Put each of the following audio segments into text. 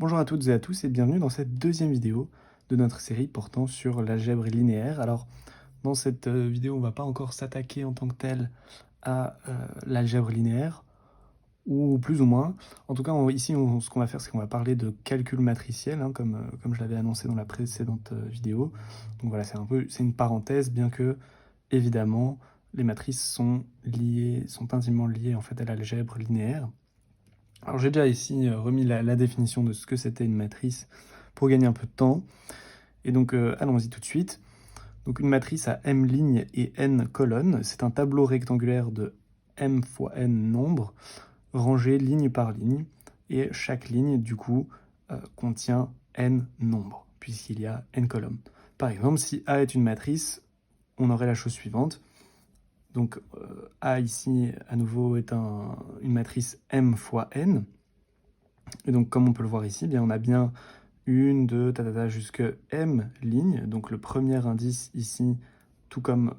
Bonjour à toutes et à tous et bienvenue dans cette deuxième vidéo de notre série portant sur l'algèbre linéaire. Alors, dans cette vidéo, on ne va pas encore s'attaquer en tant que tel à l'algèbre linéaire, ou plus ou moins. En tout cas, ici, ce qu'on va faire, c'est qu'on va parler de calcul matriciel, hein, comme je l'avais annoncé dans la précédente vidéo. Donc voilà, c'est une parenthèse, bien que, évidemment, les matrices sont intimement liées en fait à l'algèbre linéaire. Alors j'ai déjà ici remis la définition de ce que c'était une matrice pour gagner un peu de temps. Et donc allons-y tout de suite. Donc une matrice à m lignes et n colonnes, c'est un tableau rectangulaire de m fois n nombres, rangé ligne par ligne. Et chaque ligne, du coup, contient n nombres, puisqu'il y a n colonnes. Par exemple, si A est une matrice, on aurait la chose suivante. Donc A ici, à nouveau, est une matrice m fois n. Et donc, comme on peut le voir ici, bien, on a bien une, deux, jusque m lignes. Donc le premier indice ici, tout comme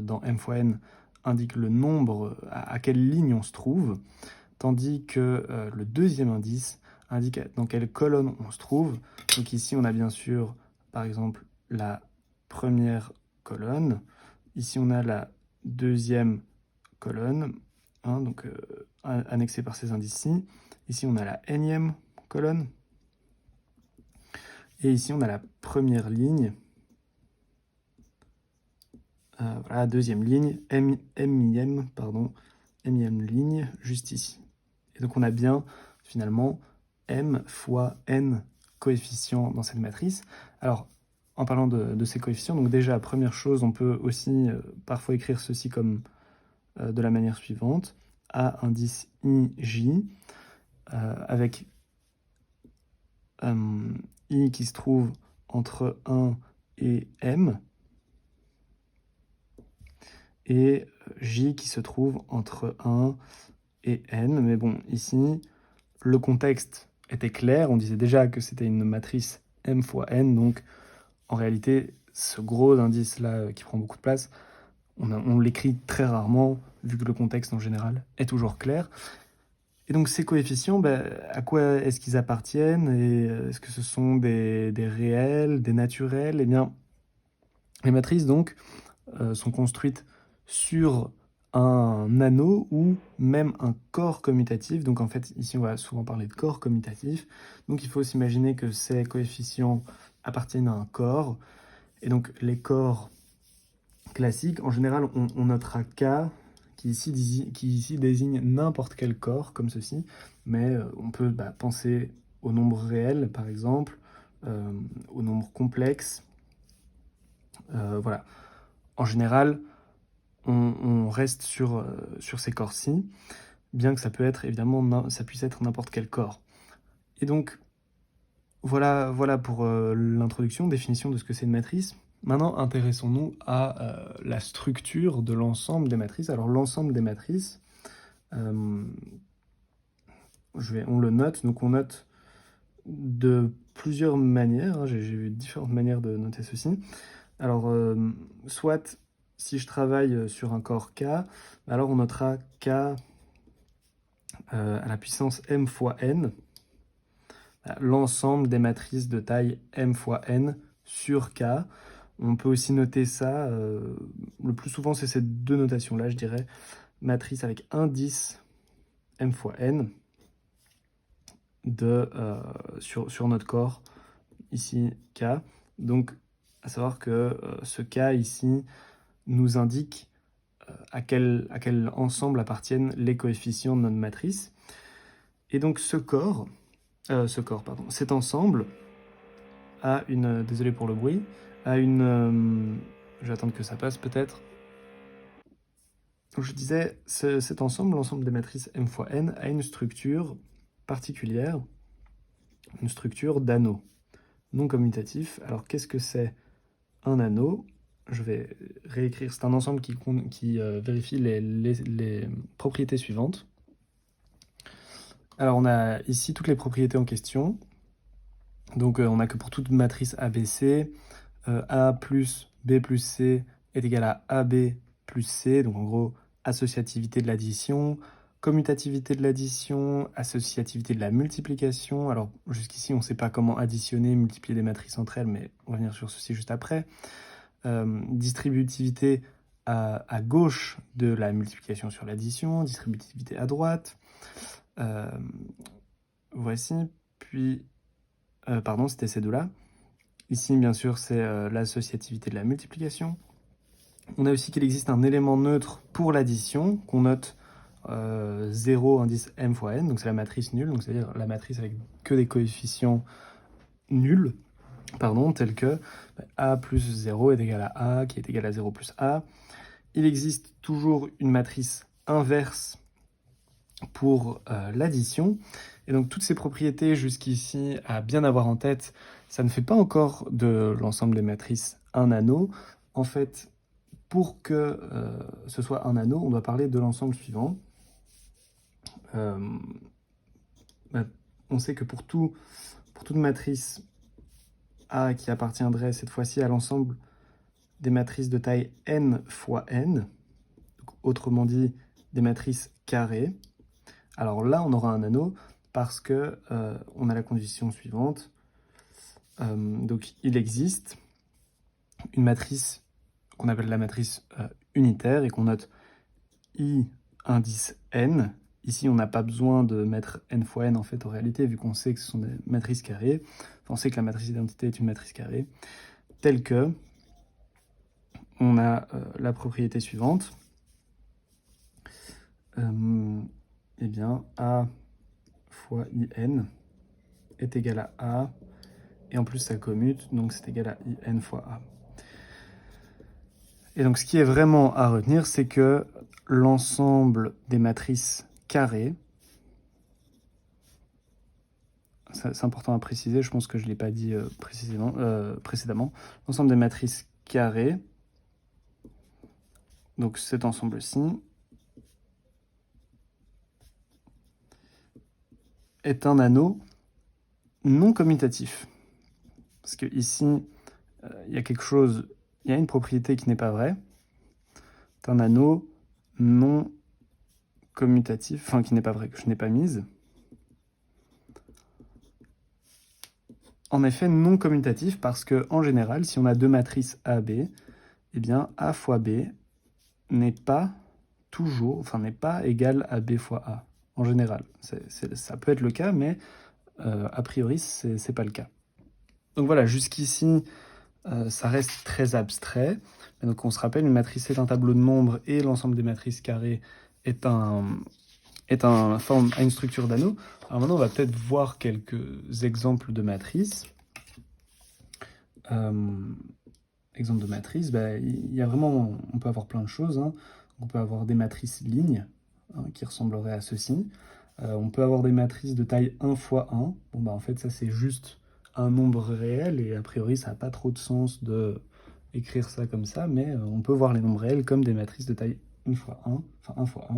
dans m fois n, indique le nombre à quelle ligne on se trouve, tandis que le deuxième indice indique dans quelle colonne on se trouve. Donc ici, on a bien sûr, par exemple, la première colonne. Ici, on a la deuxième colonne, hein, donc annexée par ces indices-ci. Ici, on a la énième colonne. Et ici, on a la première ligne. Voilà, deuxième ligne, mième ligne, juste ici. Et donc, on a bien, finalement, m fois n coefficients dans cette matrice. Alors, en parlant de ces coefficients, donc déjà, première chose, on peut aussi parfois écrire ceci comme de la manière suivante. A indice ij, avec i qui se trouve entre 1 et m, et j qui se trouve entre 1 et n. Mais bon, ici, le contexte était clair. On disait déjà que c'était une matrice m fois n. Donc, en réalité, ce gros indice-là qui prend beaucoup de place, on l'écrit très rarement, vu que le contexte en général est toujours clair. Et donc, ces coefficients, à quoi est-ce qu'ils appartiennent? Et est-ce que ce sont des réels, des naturels? Eh bien, les matrices, donc, sont construites sur un anneau ou même un corps commutatif. Donc en fait, ici, on va souvent parler de corps commutatif. Donc il faut s'imaginer que ces coefficients appartiennent à un corps. Et donc les corps classiques, en général, on notera K, qui ici désigne n'importe quel corps, comme ceci. Mais on peut penser au nombre réel, par exemple, au nombre complexe. Voilà. En général, on reste sur ces corps-ci, bien que ça puisse être n'importe quel corps. Et donc, voilà pour l'introduction, définition de ce que c'est une matrice. Maintenant, intéressons-nous à la structure de l'ensemble des matrices. Alors, l'ensemble des matrices, on le note. Donc, on note de plusieurs manières, hein. J'ai vu différentes manières de noter ceci. Alors, soit si je travaille sur un corps K, alors on notera K à la puissance m fois n, l'ensemble des matrices de taille m fois n sur K. On peut aussi noter ça, le plus souvent c'est ces deux notations-là, je dirais, matrice avec indice m fois n sur notre corps, ici K. Donc, à savoir que ce K ici nous indique à quel ensemble appartiennent les coefficients de notre matrice. Et donc cet ensemble a une, désolé pour le bruit, a une, je vais attendre que ça passe peut-être. Donc je disais, cet ensemble, l'ensemble des matrices m fois n, a une structure particulière, une structure d'anneau non commutatif. Alors qu'est-ce que c'est un anneau? Je vais réécrire, c'est un ensemble qui vérifie les propriétés suivantes. Alors on a ici toutes les propriétés en question. Donc on a que pour toute matrice ABC, A plus B plus C est égal à AB plus C. Donc en gros, associativité de l'addition. commutativité de l'addition, associativité de la multiplication. Alors jusqu'ici, on ne sait pas comment additionner, multiplier des matrices entre elles, mais on va revenir sur ceci juste après. Distributivité à gauche de la multiplication sur l'addition, distributivité à droite. Voici, puis... pardon, c'était ces deux-là. Ici, bien sûr, c'est l'associativité de la multiplication. On a aussi qu'il existe un élément neutre pour l'addition, qu'on note 0 indice m fois n, donc c'est la matrice nulle, donc c'est-à-dire la matrice avec que des coefficients nuls, tels que a plus 0 est égal à a, qui est égal à 0 plus a. Il existe toujours une matrice inverse pour l'addition. Et donc toutes ces propriétés jusqu'ici à bien avoir en tête, ça ne fait pas encore de l'ensemble des matrices un anneau. En fait, pour que ce soit un anneau, on doit parler de l'ensemble suivant. On sait que pour toute matrice A qui appartiendrait cette fois-ci à l'ensemble des matrices de taille n fois n, donc, autrement dit des matrices carrées, alors là on aura un anneau parce que on a la condition suivante. Donc il existe une matrice qu'on appelle la matrice unitaire et qu'on note I indice n. Ici, on n'a pas besoin de mettre n fois n en fait en réalité, vu qu'on sait que ce sont des matrices carrées. Enfin, on sait que la matrice d'identité est une matrice carrée, telle que on a la propriété suivante. Eh bien, A fois IN est égal à A, et en plus ça commute, donc c'est égal à IN fois A. Et donc ce qui est vraiment à retenir, c'est que l'ensemble des matrices carrées, c'est important à préciser, je pense que je ne l'ai pas dit précédemment, l'ensemble des matrices carrées, donc cet ensemble-ci, est un anneau non commutatif. Parce que ici, il y a quelque chose, il y a une propriété qui n'est pas vraie. C'est un anneau non commutatif, enfin qui n'est pas vrai, que je n'ai pas mise. En effet, non commutatif parce que en général, si on a deux matrices A, B, eh bien A fois B n'est pas toujours, enfin n'est pas égal à B fois A. En général, ça peut être le cas, mais a priori, c'est pas le cas. Donc voilà, jusqu'ici, ça reste très abstrait. Et donc on se rappelle, une matrice est un tableau de nombres et l'ensemble des matrices carrées est a une structure d'anneau. Alors maintenant, on va peut-être voir quelques exemples de matrices. Exemple de matrice, il y a vraiment, on peut avoir plein de choses. Hein. On peut avoir des matrices lignes qui ressembleraient à ceci. On peut avoir des matrices de taille 1 fois 1. Bon, en fait, ça c'est juste un nombre réel et a priori, ça n'a pas trop de sens de écrire ça comme ça, mais on peut voir les nombres réels comme des matrices de taille 1 fois 1, enfin 1 fois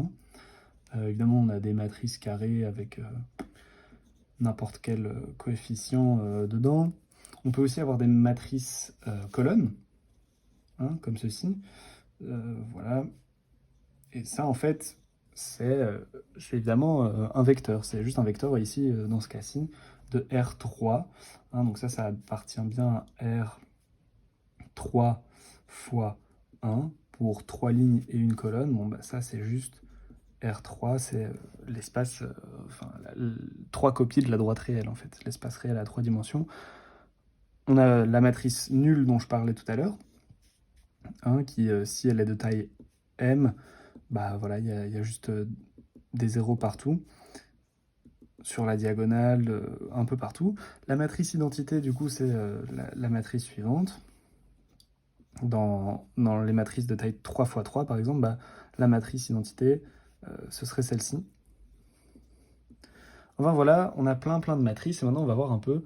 1. Évidemment, on a des matrices carrées avec n'importe quel coefficient dedans. On peut aussi avoir des matrices colonnes, hein, comme ceci. Voilà. Et ça, en fait, c'est évidemment un vecteur. C'est juste un vecteur ici, dans ce cas-ci, de R3. Hein, donc ça appartient bien à R3 fois 1 pour 3 lignes et une colonne. Bon, ça, c'est juste R3, c'est l'espace, 3 copies de la droite réelle, en fait. L'espace réel à 3 dimensions. On a la matrice nulle dont je parlais tout à l'heure, hein, qui, si elle est de taille M, voilà, il y a juste des zéros partout, sur la diagonale, un peu partout. La matrice identité, du coup, c'est la matrice suivante. Dans les matrices de taille 3 x 3, par exemple, la matrice identité, ce serait celle-ci. Enfin voilà, on a plein de matrices, et maintenant on va voir un peu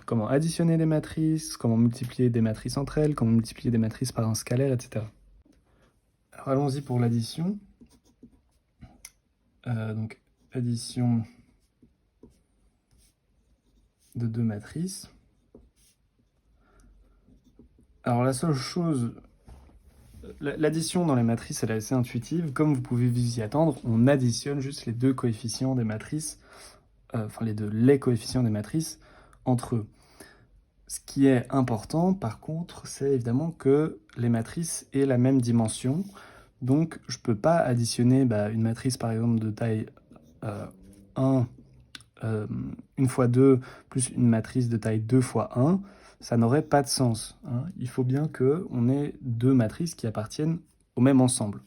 comment additionner les matrices, comment multiplier des matrices entre elles, comment multiplier des matrices par un scalaire, etc. Alors allons-y pour l'addition. Donc addition de deux matrices. Alors la seule chose l'addition dans les matrices, elle est assez intuitive. Comme vous pouvez vous y attendre, on additionne juste les deux coefficients des matrices, les coefficients des matrices entre eux. Ce qui est important, par contre, c'est évidemment que les matrices aient la même dimension. Donc, je ne peux pas additionner une matrice, par exemple, de taille 1, 1 fois 2, plus une matrice de taille 2 fois 1. Ça n'aurait pas de sens. Hein. Il faut bien qu'on ait deux matrices qui appartiennent au même ensemble.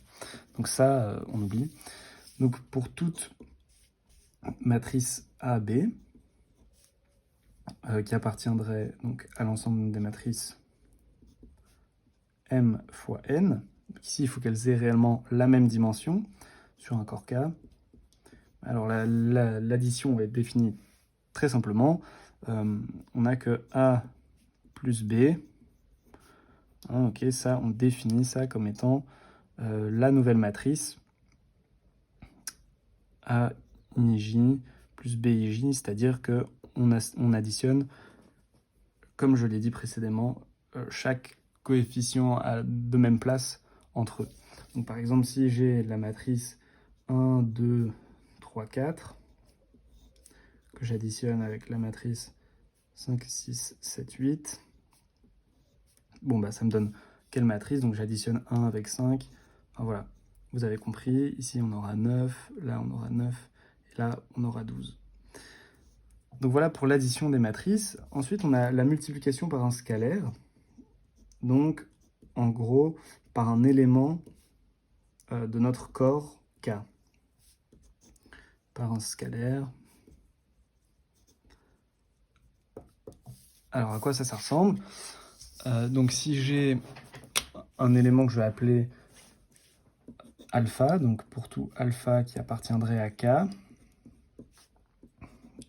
Donc ça, on oublie. Donc, pour toute matrice A, B, qui appartiendrait donc à l'ensemble des matrices M fois N. Donc ici, il faut qu'elles aient réellement la même dimension sur un corps K. Alors l'addition va être définie très simplement. On n'a que A plus B. Hein, ok, ça, on définit ça comme étant la nouvelle matrice A IJ plus B IJ, c'est-à-dire qu'on additionne, comme je l'ai dit précédemment, chaque coefficient a de même place entre eux. Donc par exemple, si j'ai la matrice 1, 2, 3, 4, que j'additionne avec la matrice 5, 6, 7, 8, bon bah ça me donne quelle matrice? Donc j'additionne 1 avec 5, enfin, voilà, vous avez compris, ici on aura 9, là on aura 9, et là on aura 12. Donc voilà pour l'addition des matrices. Ensuite on a la multiplication par un scalaire, donc en gros par un élément de notre corps K. Par un scalaire. Alors à quoi ça ressemble? Donc si j'ai un élément que je vais appeler alpha, donc pour tout alpha qui appartiendrait à K,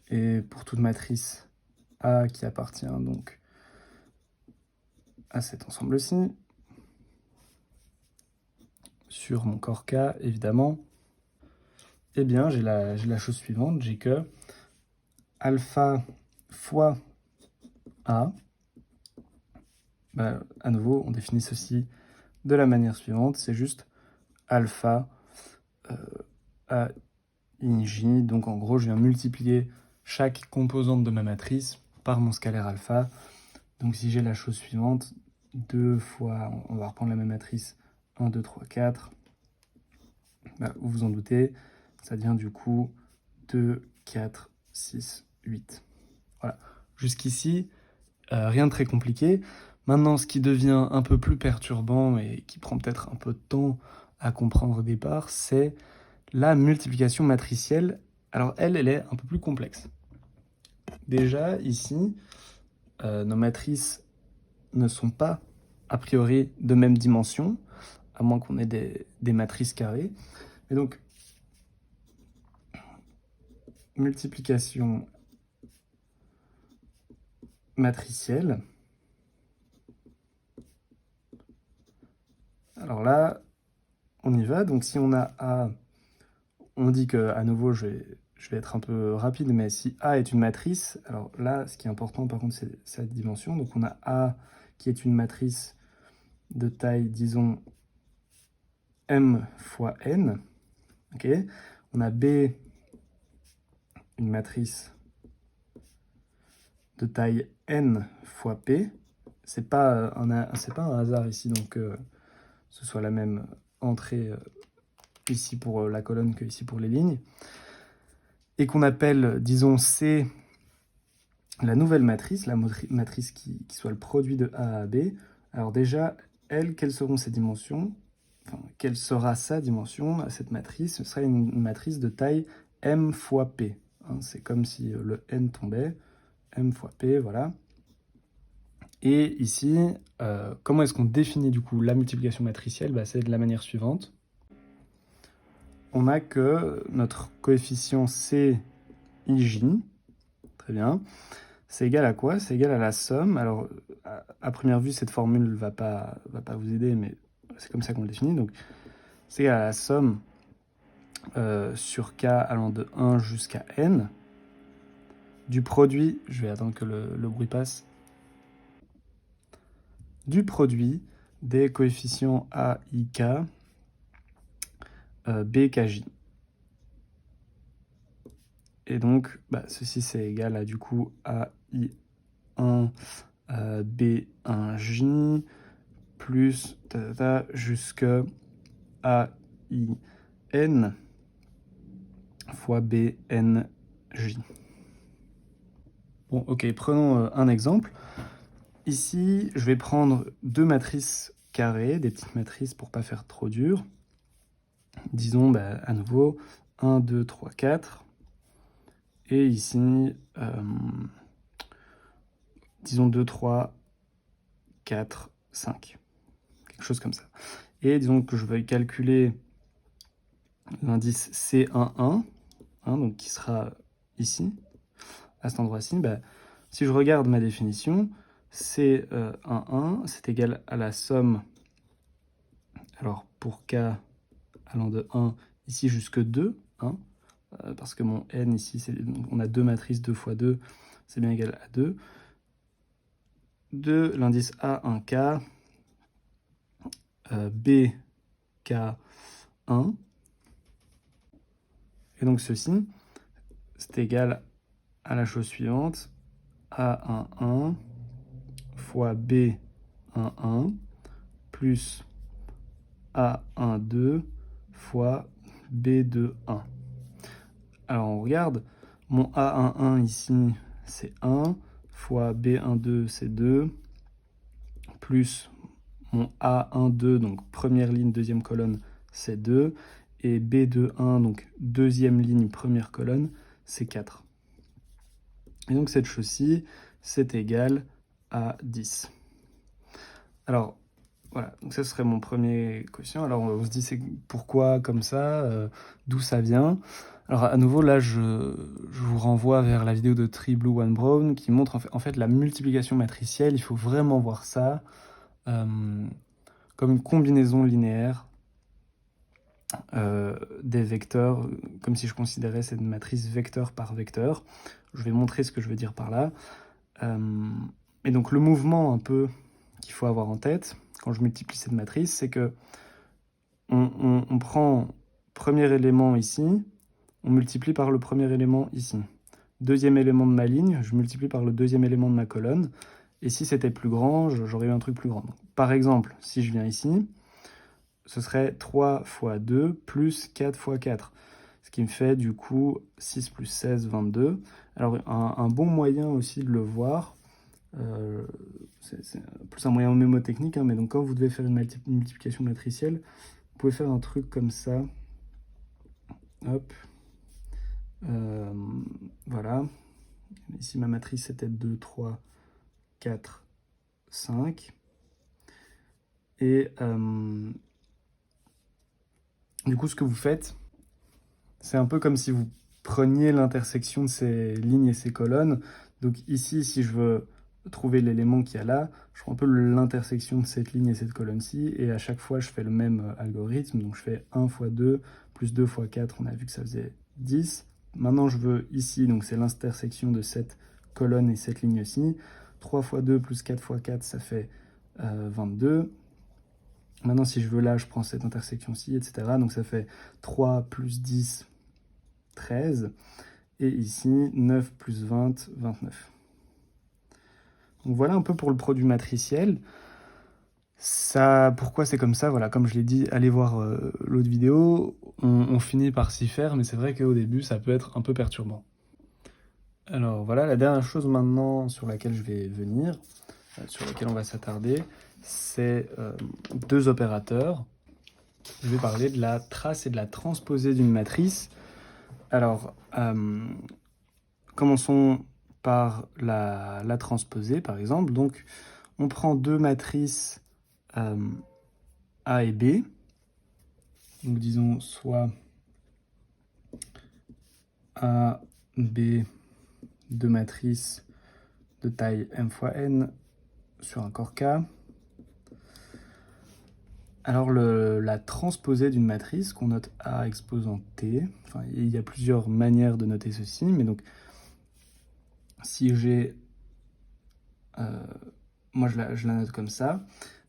et pour toute matrice A qui appartient donc à cet ensemble-ci, sur mon corps K évidemment, eh bien j'ai la chose suivante, j'ai que alpha fois A, à nouveau on définit ceci de la manière suivante, c'est juste alpha A IJ, donc en gros je viens multiplier chaque composante de ma matrice par mon scalaire alpha. Donc si j'ai la chose suivante, 2 fois, on va reprendre la même matrice, 1, 2, 3, 4, vous vous en doutez, ça devient du coup 2, 4, 6, 8. Voilà, jusqu'ici, rien de très compliqué. Maintenant, ce qui devient un peu plus perturbant et qui prend peut-être un peu de temps à comprendre au départ, c'est la multiplication matricielle. Alors elle est un peu plus complexe. Déjà, ici, nos matrices ne sont pas a priori de même dimension, à moins qu'on ait des matrices carrées. Et donc, multiplication matricielle. Alors là, on y va. Donc si on a A, on dit que, à nouveau, je vais être un peu rapide, mais si A est une matrice, alors là, ce qui est important par contre, c'est sa dimension. Donc on a A qui est une matrice de taille, disons, M fois N. Okay. On a B, une matrice de taille N fois P. C'est pas un hasard ici, donc ce soit la même entrée ici pour la colonne que ici pour les lignes. Et qu'on appelle, disons, C, la nouvelle matrice, la matrice qui soit le produit de A à B. Alors déjà, quelles seront ses dimensions? Enfin, quelle sera sa dimension à cette matrice? Ce sera une matrice de taille M fois P. Hein, c'est comme si le N tombait. M fois P, voilà. Et ici, comment est-ce qu'on définit du coup la multiplication matricielle? C'est de la manière suivante. On a que notre coefficient C IJ, très bien, c'est égal à quoi? C'est égal à la somme. Alors, à première vue, cette formule ne va pas vous aider, mais c'est comme ça qu'on le définit. Donc, c'est égal à la somme sur K allant de 1 jusqu'à N du produit, je vais attendre que le bruit passe, du produit des coefficients A, I, K, B, K, J. Et donc, ceci c'est égal à du coup AI1 B1 J plus jusque AIN fois BN J. Bon, ok, prenons un exemple. Ici, je vais prendre deux matrices carrées, des petites matrices pour pas faire trop dur. Disons à nouveau 1, 2, 3, 4. Et ici, disons 2, 3, 4, 5. Quelque chose comme ça. Et disons que je vais calculer l'indice C11, donc qui sera ici, à cet endroit-ci. Si je regarde ma définition, C11, c'est égal à la somme, alors pour K allant de 1 ici jusque 2, parce que mon N ici, on a deux matrices 2 fois 2, c'est bien égal à 2, de l'indice A1K, BK1, et donc ceci, c'est égal à la chose suivante, A11 fois B11 plus A12 fois B21. Alors on regarde, mon A11 ici c'est 1, fois B12 c'est 2, plus mon A12, donc première ligne, deuxième colonne, c'est 2, et B21, donc deuxième ligne, première colonne, c'est 4. Et donc cette chose-ci, c'est égal à 10. Alors, voilà, donc ça serait mon premier quotient. Alors on se dit, c'est pourquoi comme ça, d'où ça vient? Alors à nouveau, là, je vous renvoie vers la vidéo de Tree Blue One Brown qui montre en fait la multiplication matricielle. Il faut vraiment voir ça comme une combinaison linéaire des vecteurs, comme si je considérais cette matrice vecteur par vecteur. Je vais montrer ce que je veux dire par là. Et donc le mouvement un peu qu'il faut avoir en tête quand je multiplie cette matrice, c'est que on prend premier élément ici, on multiplie par le premier élément ici. Deuxième élément de ma ligne, je multiplie par le deuxième élément de ma colonne. Et si c'était plus grand, j'aurais eu un truc plus grand. Donc, par exemple, si je viens ici, ce serait 3 fois 2 plus 4 fois 4. Ce qui me fait du coup 6 plus 16, 22. Alors un bon moyen aussi de le voir, c'est plus un moyen mémotechnique, mais donc quand vous devez faire une multiplication matricielle, vous pouvez faire un truc comme ça. Hop. Voilà. Ici ma matrice c'était 2, 3, 4, 5. Et du coup ce que vous faites, c'est un peu comme si vous preniez l'intersection de ces lignes et ces colonnes. Donc ici, si je veux trouver l'élément qu'il y a là, je prends un peu l'intersection de cette ligne et cette colonne-ci, et à chaque fois, je fais le même algorithme. Donc je fais 1 fois 2, plus 2 fois 4, on a vu que ça faisait 10. Maintenant, je veux ici, donc c'est l'intersection de cette colonne et cette ligne-ci. 3 fois 2 plus 4 fois 4, ça fait 22. Maintenant, si je veux là, je prends cette intersection-ci, etc. Donc ça fait 3 plus 10, 13. Et ici, 9 plus 20, 29. Donc voilà un peu pour le produit matriciel. Ça, pourquoi c'est comme ça? Voilà, comme je l'ai dit, allez voir l'autre vidéo. On finit par s'y faire, mais c'est vrai qu'au début, ça peut être un peu perturbant. Alors voilà, la dernière chose maintenant sur laquelle je vais venir, sur laquelle on va s'attarder, c'est deux opérateurs. Je vais parler de la trace et de la transposée d'une matrice. Alors, commençons par la transposée, par exemple. Donc, on prend deux matrices A et B. Donc, disons soit A, B, deux matrices de taille m fois n sur un corps K. Alors, la transposée d'une matrice qu'on note A exposant T, enfin, il y a plusieurs manières de noter ceci, mais donc, si j'ai... moi, je la note comme ça.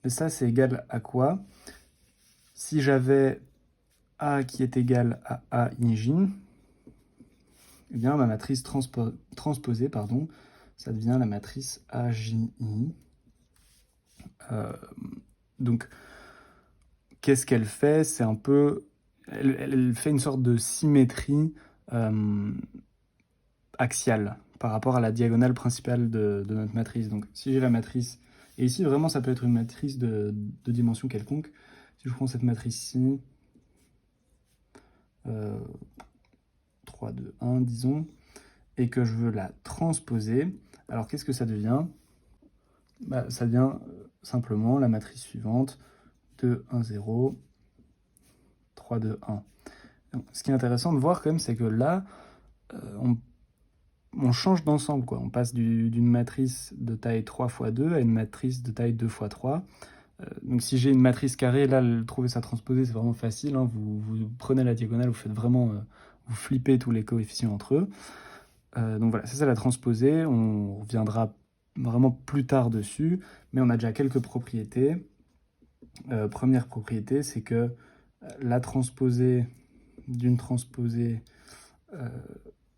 Et ça, c'est égal à quoi? Si j'avais A qui est égal à A imagine, eh bien ma matrice transposée, pardon, ça devient la matrice AJI. Donc, qu'est-ce qu'elle fait? C'est un peu... Elle fait une sorte de symétrie axiale par rapport à la diagonale principale de notre matrice. Donc, si j'ai la matrice... Et ici, vraiment, ça peut être une matrice de dimension quelconque. Si je prends cette matrice-ci, 3, 2, 1, disons, et que je veux la transposer, alors qu'est-ce que ça devient? Ça devient simplement la matrice suivante, 2, 1, 0, 3, 2, 1. Donc, ce qui est intéressant de voir quand même, c'est que là, on change d'ensemble, quoi. On passe d'une matrice de taille 3 x 2 à une matrice de taille 2 x 3. Donc si j'ai une matrice carrée, là, trouver sa transposée, c'est vraiment facile. Hein. Vous prenez la diagonale, vous faites vraiment... vous flippez tous les coefficients entre eux. Donc voilà, c'est ça la transposée. On reviendra vraiment plus tard dessus, mais on a déjà quelques propriétés. Première propriété, c'est que la transposée d'une transposée...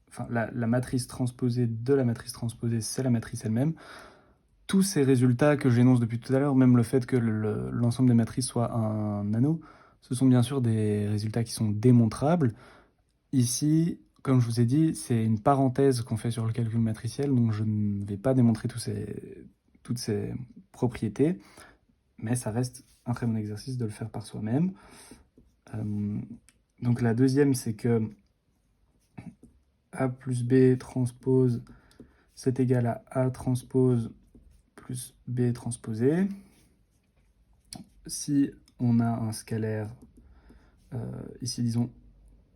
Enfin, la matrice transposée de la matrice transposée, c'est la matrice elle-même. Tous ces résultats que j'énonce depuis tout à l'heure, même le fait que l'ensemble des matrices soit un anneau, ce sont bien sûr des résultats qui sont démontrables. Ici, comme je vous ai dit, c'est une parenthèse qu'on fait sur le calcul matriciel, donc je ne vais pas démontrer toutes ces propriétés, mais ça reste un très bon exercice de le faire par soi-même. Donc la deuxième, c'est que A plus B transpose, c'est égal à A transpose plus B transposé. Si on a un scalaire, ici disons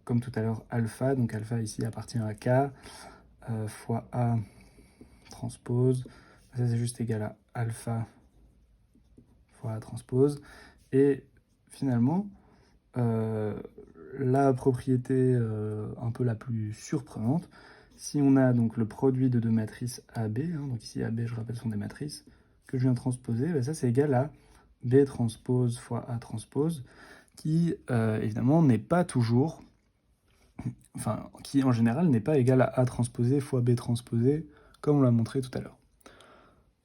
comme tout à l'heure alpha, donc alpha ici appartient à K, fois A transpose, ça c'est juste égal à alpha fois A transpose. Et finalement, la propriété un peu la plus surprenante, si on a donc le produit de deux matrices AB, hein, donc ici AB, je rappelle, sont des matrices, que je viens transposer, ben ça c'est égal à B transpose fois A transpose, qui évidemment n'est pas toujours, enfin, qui en général n'est pas égal à A transposé fois B transposé, comme on l'a montré tout à l'heure.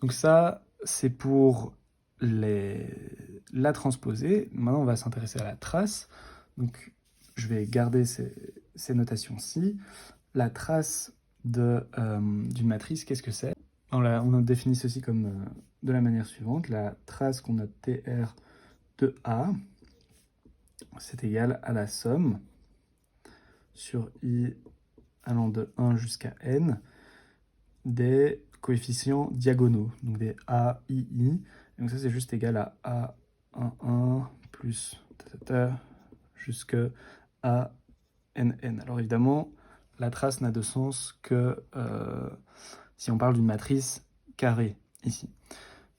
Donc ça, c'est pour la transposée. Maintenant, on va s'intéresser à la trace. Donc, je vais garder ces notations-ci. La trace d'une matrice, qu'est-ce que c'est? On a défini ceci comme de la manière suivante. La trace qu'on a TR de A, c'est égal à la somme sur I allant de 1 jusqu'à N des coefficients diagonaux, donc des A, I, I. Donc ça, c'est juste égal à A, 1, 1, plus jusque A, N, N. Alors évidemment, la trace n'a de sens que si on parle d'une matrice carrée, ici.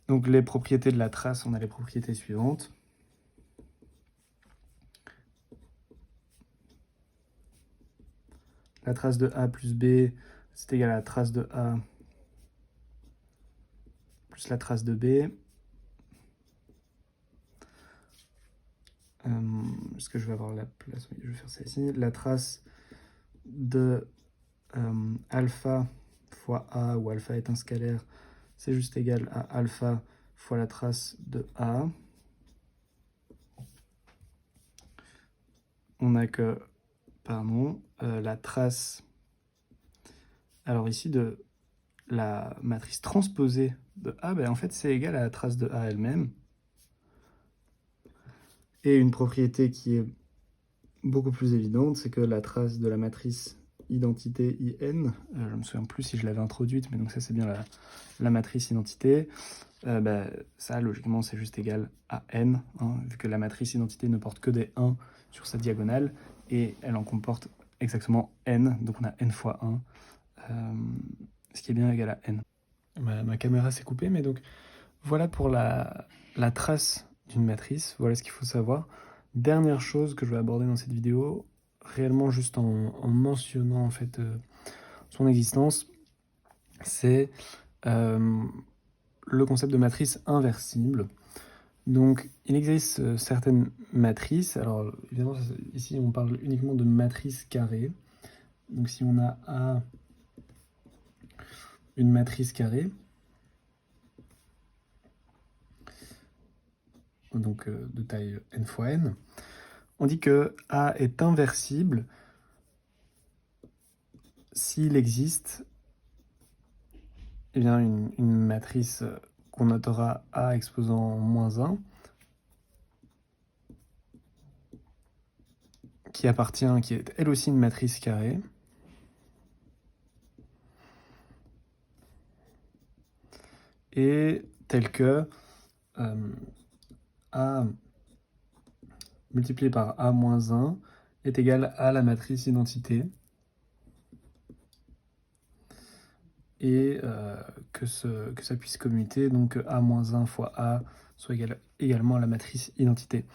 Donc les propriétés de la trace, on a les propriétés suivantes. La trace de A plus B, c'est égal à la trace de A plus la trace de B. Est-ce que je vais avoir la place? Oui, je vais faire ça ici. La trace de alpha fois A, où alpha est un scalaire, c'est juste égal à alpha fois la trace de A. On n'a que, pardon, la trace, alors ici, de la matrice transposée de A, ben en fait, c'est égal à la trace de A elle-même. Et une propriété qui est beaucoup plus évidente, c'est que la trace de la matrice identité IN, je ne me souviens plus si je l'avais introduite, mais donc ça c'est bien la matrice identité, ça logiquement c'est juste égal à N, hein, vu que la matrice identité ne porte que des 1 sur sa diagonale, et elle en comporte exactement N, donc on a N fois 1, ce qui est bien égal à N. Ma caméra s'est coupée, mais donc voilà pour la trace d'une matrice, voilà ce qu'il faut savoir. Dernière chose que je vais aborder dans cette vidéo, réellement juste en mentionnant en fait son existence, c'est le concept de matrice inversible. Donc, il existe certaines matrices. Alors, évidemment, ici, on parle uniquement de matrices carrées. Donc, si on a A, une matrice carrée, donc de taille n fois n, on dit que A est inversible s'il existe eh bien, une matrice qu'on notera A exposant -1, qui est elle aussi une matrice carrée, et telle que A multiplié par A-1 est égal à la matrice identité, et que ça puisse commuter, donc A-1 fois A soit également à la matrice identité.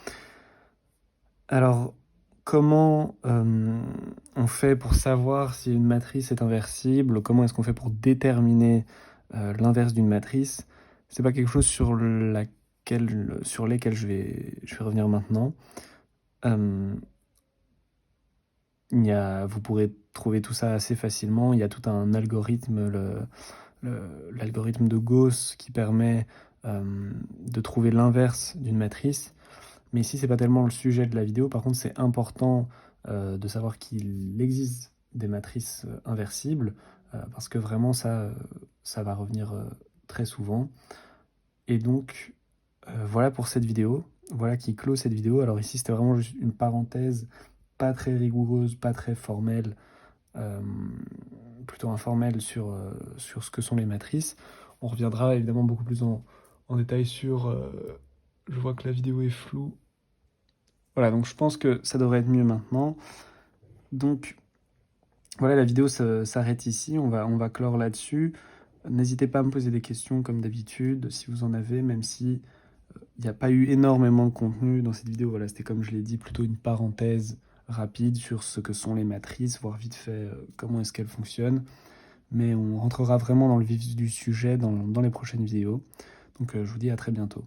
Alors, comment on fait pour savoir si une matrice est inversible? Comment est-ce qu'on fait pour déterminer l'inverse d'une matrice? C'est pas quelque chose sur lesquels je vais revenir maintenant. Vous pourrez trouver tout ça assez facilement. Il y a tout un algorithme, l'algorithme de Gauss, qui permet de trouver l'inverse d'une matrice. Mais ici, c'est pas tellement le sujet de la vidéo. Par contre, c'est important de savoir qu'il existe des matrices inversibles, parce que vraiment, ça va revenir très souvent. Et donc, voilà pour cette vidéo. Voilà qui clôt cette vidéo. Alors ici, c'était vraiment juste une parenthèse, pas très rigoureuse, pas très formelle, plutôt informelle sur ce que sont les matrices. On reviendra évidemment beaucoup plus en détail sur... je vois que la vidéo est floue. Voilà, donc je pense que ça devrait être mieux maintenant. Donc voilà, la vidéo s'arrête ici, on va clore là-dessus. N'hésitez pas à me poser des questions comme d'habitude, si vous en avez, même si il n'y a pas eu énormément de contenu dans cette vidéo. Voilà, c'était, comme je l'ai dit, plutôt une parenthèse rapide sur ce que sont les matrices, voir vite fait comment est-ce qu'elles fonctionnent. Mais on rentrera vraiment dans le vif du sujet dans les prochaines vidéos. Donc je vous dis à très bientôt.